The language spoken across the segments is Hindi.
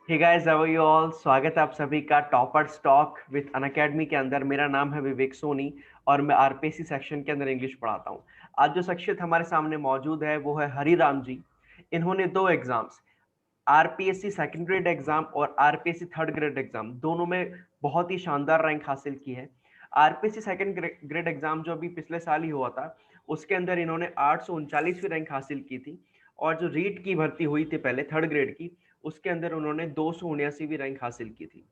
Hey guys, how are you all. स्वागत है आप सभी का टॉपर्स टॉक विद अनअकैडमी के अंदर। मेरा नाम है विवेक सोनी और मैं आरपीएससी सेक्शन के अंदर इंग्लिश पढ़ाता हूँ। आज जो शख्सियत हमारे सामने मौजूद है वो है हरिराम जी। इन्होंने दो exams, RPSC second grade exam और आरपीएससी थर्ड ग्रेड एग्जाम, दोनों में बहुत ही शानदार रैंक हासिल की है। आरपीएससी सेकंड ग्रेड एग्जाम जो अभी पिछले साल ही हुआ था, उसके अंदर इन्होंने 839वीं रैंक हासिल की थी। और जो रीट की भर्ती हुई थी पहले थर्ड ग्रेड की, उसके अंदर उन्होंने 279वीं रैंक हासिल की थी।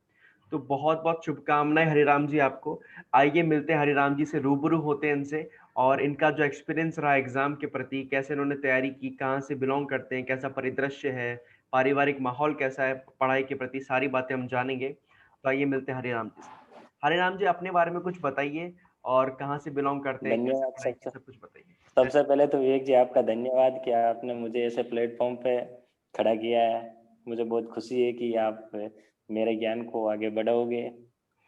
तो बहुत बहुत शुभकामनाएं हरिराम जी आपको। आइए मिलते हैं हरिराम जी से, रूबरू होते हैं इनसे, और इनका जो एक्सपीरियंस रहा एग्जाम के प्रति, कैसे इन्होंने तैयारी की, कहाँ से बिलोंग करते हैं, कैसा परिदृश्य है, पारिवारिक माहौल कैसा है पढ़ाई के प्रति, सारी बातें हम जानेंगे। तो आइए मिलते हैं हरिराम जी से। हरिराम जी अपने बारे में कुछ बताइए, और कहाँ से बिलोंग करते हैं, कैसे धन्यवाद। पढ़ाई की, सबसे सब कुछ बताइए। सबसे पहले तो विवेक जी आपका धन्यवाद कि आपने मुझे ऐसे प्लेटफॉर्म पे खड़ा किया है। मुझे बहुत खुशी है कि आप मेरे ज्ञान को आगे बढ़ाओगे।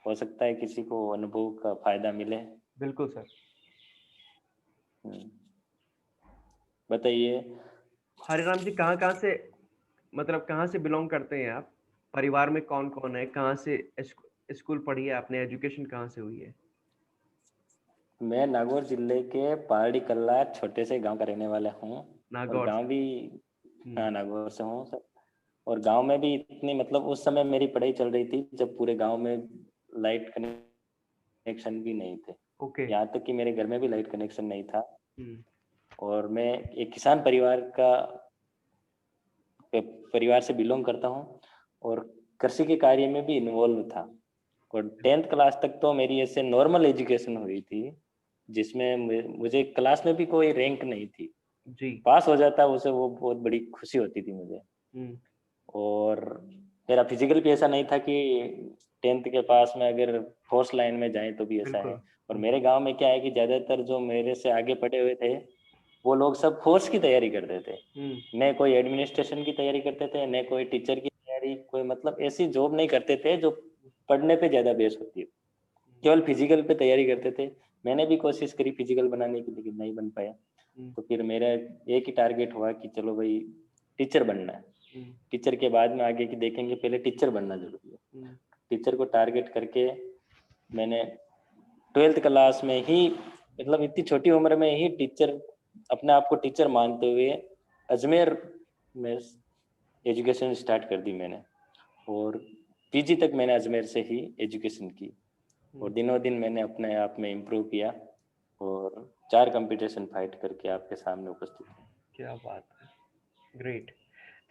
हो सकता है किसी को अनुभव का फायदा मिले। बिल्कुल सर। हम्म, बताइए। हरिराम जी कहाँ कहाँ से, मतलब कहाँ से बिलोंग करते हैं आप, परिवार में कौन कौन है, कहाँ से स्कूल पढ़ी है आपने, एजुकेशन कहाँ से हुई है। मैं नागौर जिले के पहाड़ी कल्ला छोटे से गांव का रहने वाला हूँ। और नागौर गांव से। भी, हम्म। हाँ, नागौर से हूँ सर। और गांव में भी इतनी, मतलब उस समय मेरी पढ़ाई चल रही थी जब पूरे गांव में लाइट कनेक्शन भी नहीं थे। ओके। यहाँ तक कि मेरे घर में भी लाइट कनेक्शन नहीं था। हम्म। और मैं एक किसान परिवार से बिलोंग करता हूँ। और कृषि के कार्य में भी इन्वॉल्व था। और 10th क्लास तक तो मेरी ऐसे नॉर्मल एजुकेशन हुई थी, जिसमें मुझे क्लास में भी कोई रैंक नहीं थी। जी। पास हो जाता उसे वो बहुत बड़ी खुशी होती थी मुझे। हम्म। और मेरा फिजिकल भी ऐसा नहीं था कि 10th के पास में अगर फोर्स लाइन में जाए तो भी ऐसा बिल्कुल। है। और मेरे गांव में क्या है कि ज़्यादातर जो मेरे से आगे पढ़े हुए थे वो लोग सब फोर्स की तैयारी करते थे। हम्म। न कोई एडमिनिस्ट्रेशन की तैयारी करते थे, न कोई टीचर की तैयारी, कोई मतलब ऐसी जॉब नहीं करते थे जो पढ़ने पे ज़्यादा बेस होती है। केवल फिजिकल पे तैयारी करते थे। मैंने भी कोशिश करी फिजिकल बनाने की, लेकिन नहीं बन पाया। हम्म। तो फिर मेरा एक ही टारगेट हुआ कि चलो भाई, टीचर बनना है। हम्म। टीचर के बाद में आगे की देखेंगे, पहले टीचर बनना जरूरी है। हम्म। टीचर को टारगेट करके मैंने 12th क्लास में ही, मतलब इतनी छोटी उम्र में ही टीचर, अपने आप को टीचर मानते हुए अजमेर में एजुकेशन स्टार्ट कर दी मैंने। और पीजी तक मैंने अजमेर से ही एजुकेशन की। और हम्म। दिनों दिन मैंने अपने आप में इम्प्रूव किया। और 4 कंपटीशन फाइट करके आपके सामने उपस्थित हूँ। क्या बात है, ग्रेट।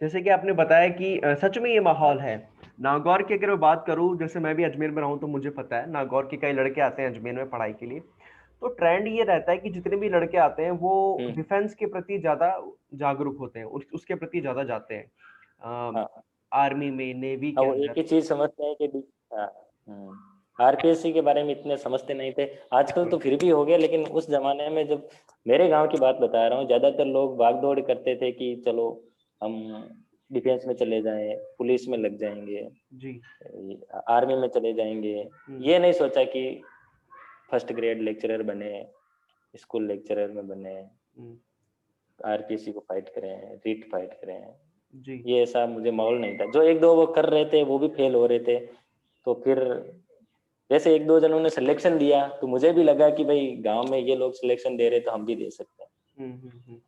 जैसे कि आपने बताया कि सच में ये माहौल है नागौर की। अगर मैं बात करूं, जैसे मैं भी अजमेर में रहा हूं तो मुझे पता है नागौर के कई लड़के आते हैं अजमेर में पढ़ाई के लिए। तो ट्रेंड ये रहता है कि जितने भी लड़के आते हैं वो हम्म। डिफेंस के प्रति ज्यादा जागरूक होते हैं, उसके प्रति ज्यादा जाते हैं, हाँ आर्मी में, नेवी हाँ, के वो एक अंदर। ही चीज समझते हैं कि हाँ, आरपीएससी के बारे में इतने समझते नहीं थे। आजकल बिल्कुल। तो फिर भी हो गया, लेकिन उस जमाने में, जब मेरे गांव की बात बता रहा हूँ, ज्यादातर लोग भाग दौड़ करते थे कि चलो हम डिफेंस में चले जाएं, पुलिस में लग जाएंगे, जी। आर्मी में चले जाएंगे। हम्म। ये नहीं सोचा कि फर्स्ट ग्रेड लेक्चरर बने, स्कूल लेक्चरर में बने, हम्म। आरपीएससी को फाइट करें, रीट फाइट करें। जी। ये ऐसा मुझे माहौल नहीं था। जो एक दो वो कर रहे थे वो भी फेल हो रहे थे। तो फिर जैसे एक दो जनों ने सिलेक्शन दिया तो मुझे भी लगा कि भाई गांव में ये लोग सिलेक्शन दे रहे तो हम भी दे सकते हैं। हम्म। हम्म। हम्म।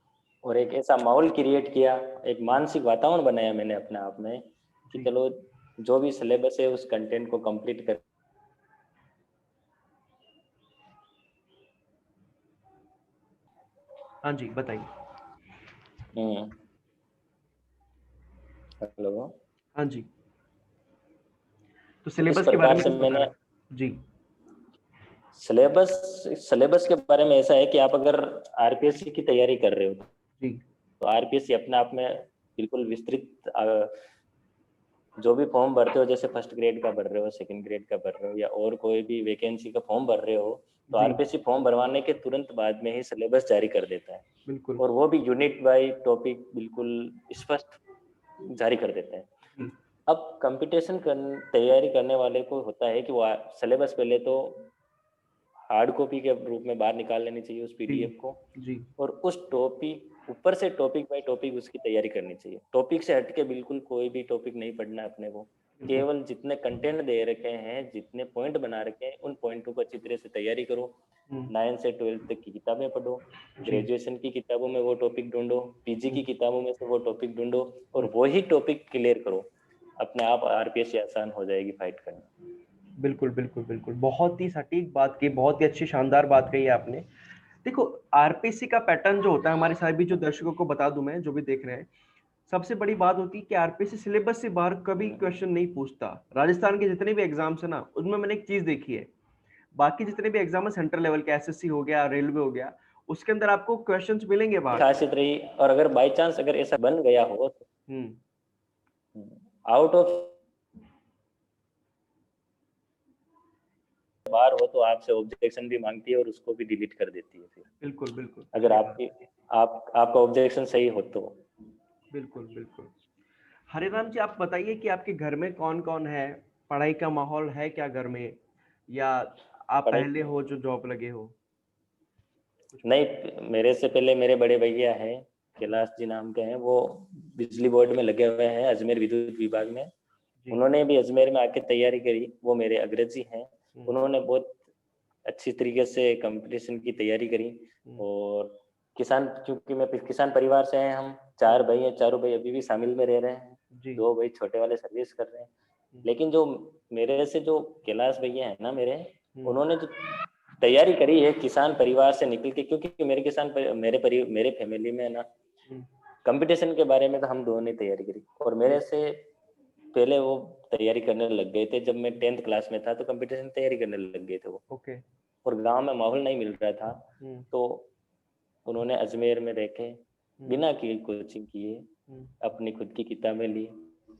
और एक ऐसा माहौल क्रिएट किया, एक मानसिक वातावरण बनाया मैंने अपने आप में कि जी। चलो जो भी सिलेबस है उस कंटेंट को कंप्लीट कर। हाँ जी, बताइए। हम्म। हेलो। हाँ जी। तो तो इस सिलेबस के बारे प्रकार में से कुछ बता मैंने रहे हैं जी। सिलेबस सिलेबस के बारे में ऐसा है कि आप अगर आरपीएससी की तैयारी कर रहे हो जी। तो आरपीएससी अपने आप में बिल्कुल विस्तृत, जो भी फॉर्म भरते हो, जैसे फर्स्ट ग्रेड का भर रहे हो, सेकंड ग्रेड का भर रहे हो, या और कोई भी वैकेंसी का फॉर्म भर रहे हो, तो जी। आरपीएससी फॉर्म भरवाने के तुरंत बाद में ही सिलेबस जारी कर देता है। बिल्कुल। और वो भी यूनिट बाय टॉपिक बिल्कुल स्पष्ट जारी कर देते हैं। जी। अब कंपटीशन तैयारी करने वाले को होता है कि वो सिलेबस पहले तो हार्ड कॉपी के रूप में बाहर निकाल लेनी चाहिए उस जी। पीडीएफ को। जी। और उस टॉपिक ऊपर से टॉपिक बाय टॉपिक उसकी तैयारी करनी चाहिए। टॉपिक से हटके बिल्कुल कोई भी टॉपिक नहीं पढ़ना है अपने को। केवल जितने कंटेंट दे रखे हैं, जितने पॉइंट बना रखे हैं, उन पॉइंटों को अच्छी तरह से तैयारी करो। 9 से 12 तक की किताबें पढ़ो, ग्रेजुएशन की किताबों में वो टॉपिक ढूंढो, पीजी की किताबों में से वो टॉपिक ढूंढो और वही टॉपिक क्लियर करो। अपने आप आरपीएससी आसान हो जाएगी फाइट करना। बिल्कुल बिल्कुल बिल्कुल, बहुत ही सटीक बात की, बहुत ही अच्छी शानदार बात कही आपने। देखो, आरपीएससी का पैटर्न जो होता है, हमारे सभी जो दर्शकों को बता दूं मैं, जो भी देख रहे हैं, सबसे बड़ी बात होती है कि आरपीएससी सिलेबस से बाहर कभी क्वेश्चन नहीं पूछता। राजस्थान के जितने भी एग्जाम्स है ना, उनमें मैंने एक चीज देखी है, बाकी जितने भी एग्जाम है सेंट्रल लेवल के, एसएससी हो गया, रेलवे हो गया, उसके अंदर आपको क्वेश्चंस मिलेंगे बाहर। खासियत रही, और अगर बाई चांस अगर ऐसा बन गया हो तो आउट ऑफ बार हो तो आपसे ऑब्जेक्शन भी मांगती है और उसको भी डिलीट कर देती है फिर। बिल्कुल बिल्कुल, अगर आपका ऑब्जेक्शन सही हो तो। बिल्कुल बिल्कुल। हरिराम जी, आप बताइए कि आपके घर में कौन कौन है, पढ़ाई का माहौल है क्या घर में, या आप पढ़ाई पहले हो जो जॉब लगे हो? नहीं, मेरे से पहले मेरे बड़े भैया हैं, कैलाश जी नाम के हैं, वो बिजली बोर्ड में लगे हुए हैं, अजमेर विद्युत विभाग में। उन्होंने भी अजमेर में आके तैयारी करी, वो मेरे अग्रज जी हैं। उन्होंने बहुत अच्छी तरीके से कंपटीशन की तैयारी करी। और किसान, क्योंकि मैं किसान परिवार से हैं, हम 4 भाई हैं, चारों भाई अभी भी शामिल में रह रहे हैं, 2 भाई छोटे वाले सर्विस कर रहे हैं। लेकिन जो मेरे से जो कैलाश भैया है ना मेरे, उन्होंने जो तैयारी करी है किसान परिवार से निकल के, क्योंकि मेरे फैमिली में ना कंपटीशन के बारे में तो हम दोनों ने तैयारी करी, और मेरे से पहले वो तैयारी करने लग गए थे। जब मैं 10th क्लास में था तो कंपटीशन तैयारी करने लग गए थे वो। ओके। और गांव में माहौल नहीं मिल रहा था, तो उन्होंने अजमेर में रह के बिना की कोचिंग किए अपनी खुद की किताबें ली,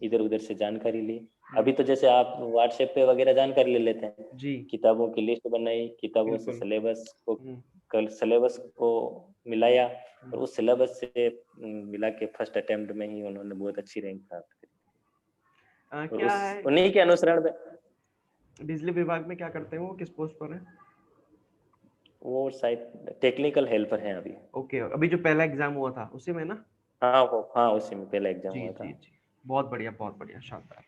इधर उधर से जानकारी ली। अभी तो जैसे आप व्हाट्सएप पे वगैरह जानकारी ले लेते हैं जी, किताबों की लिस्ट बनाई, किताबों से सिलेबस को मिलाया, और उस सिलेबस से मिला के फर्स्ट अटेम्प्ट में ही उन्होंने बहुत अच्छी रैंक प्राप्त करी। और क्या है, उन्हीं के अनुसरण में बिजली विभाग में क्या करते हैं वो, किस पोस्ट पर है? वो शायद टेक्निकल हेल्पर हैं अभी। ओके, अभी जो पहला एग्जाम हुआ था उसी में ना? हाँ, उसी में पहला एग्जाम जी हुआ जी था। जी, बहुत बढ़िया बहुत बढ़िया, शानदार।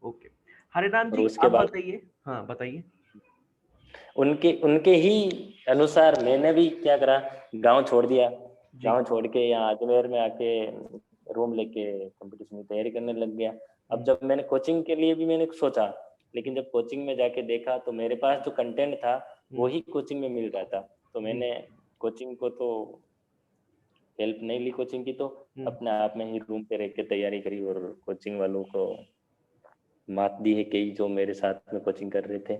ओके, हरिराम और जी उसके आप बाद बताइए। हाँ बताइए। उनके उनके ही अनुसार मैंने भी क्या करा, गांव छोड़ दिया। जी गांव छोड़ के यहाँ अजमेर में आके रूम लेके कंपटीशन की तैयारी करने लग गया। अब जब मैंने कोचिंग के लिए भी मैंने सोचा, लेकिन जब कोचिंग में जाके देखा तो मेरे पास जो कंटेंट था वही कोचिंग में मिल रहा था। तो मैंने कोचिंग को तो हेल्प नहीं ली कोचिंग की, तो अपने आप में ही रूम पे रह के तैयारी करी, और कोचिंग वालों को मात दी है कई जो मेरे साथ में कोचिंग कर रहे थे।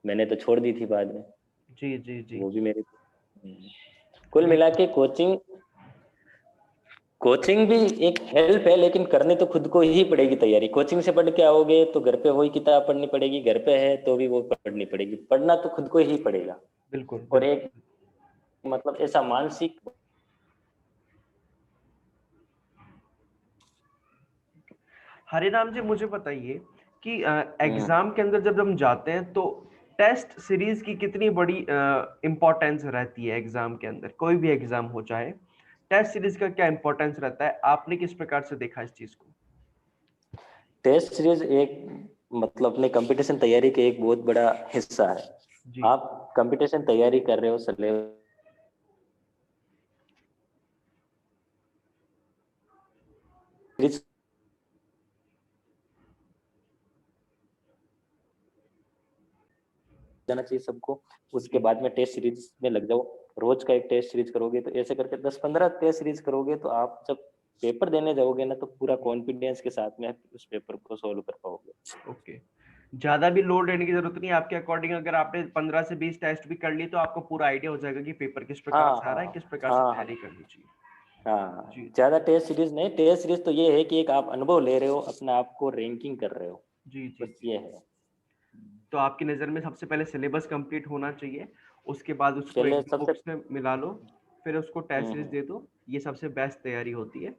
मैंने तो छोड़ दी थी बाद में। जी जी जी, वो भी मेरे कुल मिला के कोचिंग भी एक हेल्प है, लेकिन करने तो खुद को ही पड़ेगी तैयारी। कोचिंग से पढ़ के आओगे तो घर पे वही किताब पढ़नी पड़ेगी, घर पे है तो भी वो पढ़नी पड़ेगी, पढ़ना तो खुद को ही पड़ेगा। बिल्कुल और बिल्कुल। एक मतलब ऐसा मानसिक हरिराम जी मुझे बताइए कि एग्जाम के अंदर जब हम जाते हैं तो टेस्ट सीरीज की कितनी बड़ी इम्पोर्टेंस रहती है एग्जाम के अंदर, कोई भी एग्जाम हो चाहे, टेस्ट सीरीज का क्या इम्पोर्टेंस रहता है, आपने किस प्रकार से देखा इस चीज को? टेस्ट सीरीज एक मतलब अपने कंपटीशन तैयारी के एक बहुत बड़ा हिस्सा है। जी आप कंपटीशन तैयारी कर रहे हो, सिलेबस जाना चाहिए सबको। उसके बाद में टेस्ट सीरीज में लग जाओ, रोज का एक टेस्ट सीरीज करोगे तो ऐसे करके 10-15 टेस्ट सीरीज करोगे तो आप जब पेपर देने जाओगे ना तो पूरा कॉन्फिडेंस के साथ में उस पेपर को सोल्व कर पाओगे। ओके, ज्यादा भी लोड लेने की जरूरत नहीं, आपके अकॉर्डिंग अगर आपने 15 से 20 टेस्ट भी कर लिए तो आपको पूरा आइडिया हो जाएगा कि पेपर किस प्रकार हाँ से आ रहा है, किस हाँ प्रकार से हाँ हाँ तैयारी करनी चाहिए। हाँ, जी ज्यादा टेस्ट सीरीज नहीं, टेस्ट सीरीज तो ये है कि एक आप अनुभव ले रहे हो, अपने आप को रैंकिंग कर रहे हो, जी जी बस जी। ये है। तो आपकी नज़र में सबसे पहले सिलेबस कंप्लीट होना चाहिए, उसके बाद उसको पहले एक दो सबसे बुक्स में मिला लो, फिर उसको टेस्ट सीरीज दे दो। ये सबसे बेस्ट तैयारी होती है,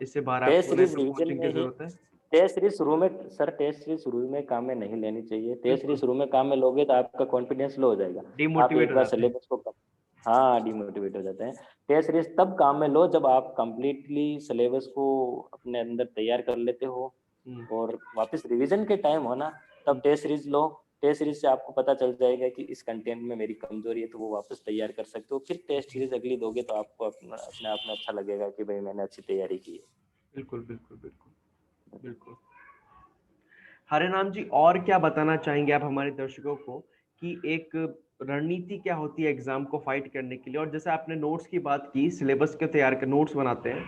इससे बाहर टेस्ट आपको न सीरीज तो रिवीजन कोचिंग की में ही, जरूरत है। टेस्ट सीरीज शुरू में सर, टेस्ट सीरीज शुरू में काम में नहीं लेनी चाहिए। टेस्ट सीरीज बिल्कुल, शुरू में काम में लोगे तो आपका कॉन्फिडेंस लो हो जाएगा। आप डिमोटिवेट एक हो बार जाते हैं। सिलेबस को हाँ डिमोटिवेट हो जाते हैं। टेस्ट सीरीज तब काम में लो जब आप कंप्लीटली सिलेबस को अपने अंदर तैयार कर लेते हो और वापस रिवीजन के टाइम हो ना, तब टेस्ट सीरीज लो। टेस्ट सीरीज से आपको पता चल जाएगा कि इस कंटेंट में मेरी कमजोरी है, तो वो वापस तैयार कर सकते हो। फिर टेस्ट सीरीज अगली दोगे तो आपको अपने आप में अच्छा लगेगा कि भाई मैंने अच्छी तैयारी की है। बिल्कुल बिल्कुल बिल्कुल बिल्कुल। हरिनाम जी, और क्या बताना चाहेंगे आप हमारे दर्शकों को कि एक रणनीति क्या होती है एग्जाम को फाइट करने के लिए? और जैसे आपने नोट्स की बात की, सिलेबस के तैयार कर नोट्स बनाते हैं,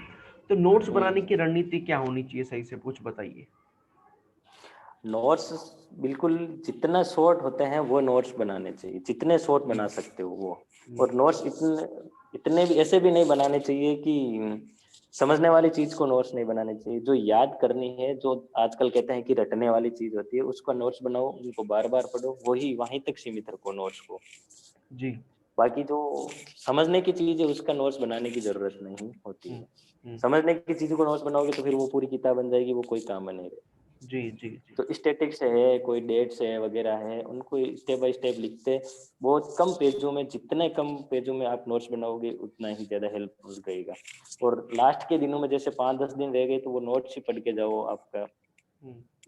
तो नोट्स बनाने की रणनीति क्या होनी चाहिए, सही से कुछ बताइए। नोट्स बिल्कुल जितना शॉर्ट होते हैं वो नोट्स बनाने चाहिए, जितने शॉर्ट बना सकते हो वो। और नोट्स इतने भी ऐसे भी नहीं बनाने चाहिए कि समझने वाली चीज को नोट्स नहीं बनाने चाहिए। जो याद करनी है, जो आजकल कहते हैं कि रटने वाली चीज होती है, उसका नोट्स बनाओ, उनको बार बार पढ़ो, वही वहीं तक सीमित रखो नोट्स को। जी। बाकी जो समझने की चीज है उसका नोट्स बनाने की जरूरत नहीं होती है। समझने की चीज को नोट्स बनाओगे तो फिर वो पूरी किताब बन जाएगी, वो कोई काम में नहीं रहेगा। जी जी जी। तो स्टैटिक्स है, कोई डेट्स है वगैरह है, उनको स्टेप बाय स्टेप लिखते बहुत कम पेजों में, जितने कम पेजों में आप नोट्स बनाओगे उतना ही ज्यादा हेल्पफुल रहेगा। और लास्ट के दिनों में जैसे 5-10 दिन रह गए तो वो नोट्स ही पढ़ के जाओ, आपका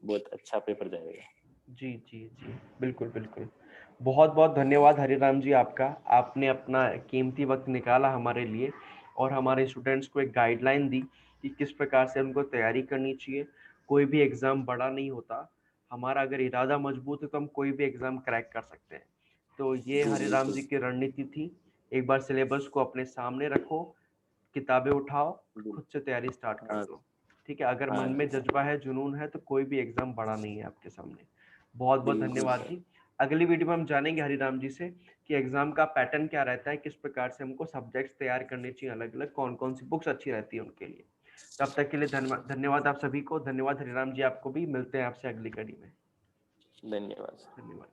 बहुत अच्छा पेपर जाएगा। जी जी जी, बिल्कुल बिल्कुल। बहुत बहुत धन्यवाद हरिराम जी आपका। आपने अपना कीमती वक्त निकाला हमारे लिए और हमारे स्टूडेंट्स को एक गाइडलाइन दी कि किस प्रकार से उनको तैयारी करनी चाहिए। कोई भी एग्ज़ाम बड़ा नहीं होता, हमारा अगर इरादा मजबूत है तो हम कोई भी एग्ज़ाम क्रैक कर सकते हैं। तो ये जी हरिराम बिल्कुल। जी की रणनीति थी। एक बार सिलेबस को अपने सामने रखो, किताबें उठाओ, खुद से तैयारी स्टार्ट कर हाँ दो। ठीक है, अगर हाँ मन में जज्बा है, जुनून है, तो कोई भी एग्ज़ाम बड़ा नहीं है आपके सामने। बहुत बहुत बिल्कुल धन्यवाद सर। जी। अगली वीडियो में हम जानेंगे हरिराम जी से कि एग्जाम का पैटर्न क्या रहता है, किस प्रकार से हमको सब्जेक्ट्स तैयार करने चाहिए, अलग अलग कौन कौन सी बुक्स अच्छी रहती है उनके लिए। तब तक के लिए धन्यवाद आप सभी को। धन्यवाद हरिराम जी, आपको भी। मिलते हैं आपसे अगली कड़ी में। धन्यवाद। धन्यवाद।